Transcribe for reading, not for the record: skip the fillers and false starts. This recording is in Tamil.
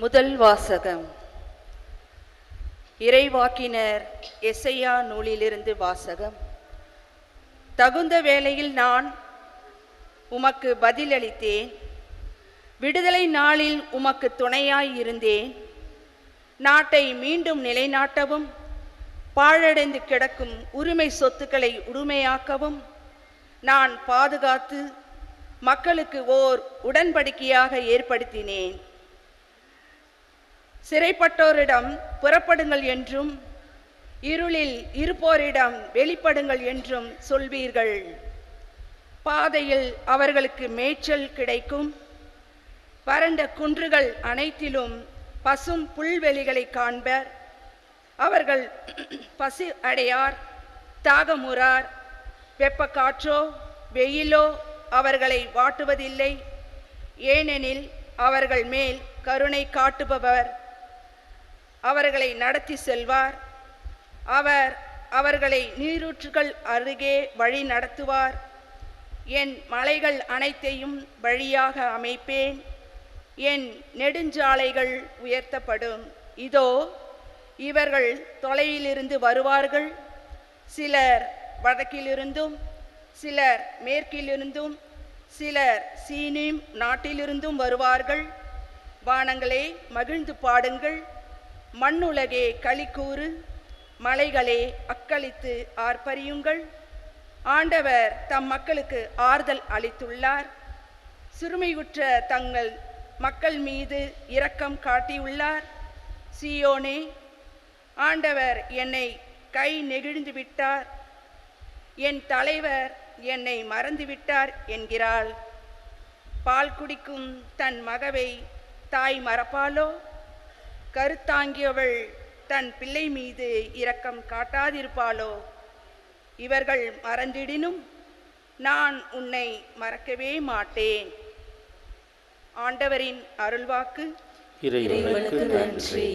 முதல் வாசகம். இறைவாக்கினர் எசையா நூலிலிருந்து வாசகம். தகுந்த வேளையில் நான் உமக்கு பதிலளித்தேன், விடுதலை நாளில் உமக்கு துணையாய் இருந்தேன். நாட்டை மீண்டும் நிலைநாட்டவும், பாழடைந்து கிடக்கும் உரிமை சொத்துக்களை உரிமையாக்கவும் நான் பாதுகாத்து மக்களுக்கு ஓர் உடன்படிக்கையாக ஏற்படுத்தினேன். சிறைப்பட்டோரிடம் புறப்படுங்கள் என்றும், இருளில் இருப்போரிடம் வெளிப்படுங்கள் என்றும் சொல்வீர்கள். பாதையில் அவர்களுக்கு மேய்ச்சல் கிடைக்கும். வறண்ட குன்றுகள் அனைத்திலும் பசும் புல்வெளிகளை காண்பர். அவர்கள் பசி அடையார், தாகமுறார். வெப்ப காற்றோ வெயிலோ அவர்களை வாட்டுவதில்லை. ஏனெனில் அவர்கள் மேல் கருணை காட்டுபவர் அவர்களை நடத்தி செல்வார். அவர் அவர்களை நீரூற்றுகள் அருகே வழி நடத்துவார். என் மலைகள் அனைத்தையும் வழியாக அமைப்பேன். என் நெடுஞ்சாலைகள் உயர்த்தப்படும். இதோ இவர்கள் தொலைவிலிருந்து வருவார்கள். சிலர் வடக்கிலிருந்தும், சிலர் மேற்கிலிருந்தும், சிலர் சீனீம் நாட்டிலிருந்தும் வருவார்கள். வானங்களே மகிழ்ந்து பாடுங்கள், மண்ணுலகே களிக்கூறு, மலைகளே அக்களித்து ஆர்ப்பரியுங்கள். ஆண்டவர் தம் மக்களுக்கு ஆறுதல் அளித்துள்ளார். சிறுமையுற்ற தங்கள் மக்கள் மீது இரக்கம் காட்டியுள்ளார். சீயோனே, ஆண்டவர் என்னை கை நெகிழ்ந்து விட்டார், என் தலைவர் என்னை மறந்துவிட்டார் என்கிறாள். பால் குடிக்கும் தன் மகவை தாய் மறப்பாளோ? கருத்தாங்கியவள் தன் பிள்ளை மீது இரக்கம் காட்டாதிருப்பாளோ? இவர்கள் மறந்திடினும் நான் உன்னை மறக்கவே மாட்டேன். ஆண்டவரின் அருள்வாக்கு. இறைவனுக்கு நன்றி.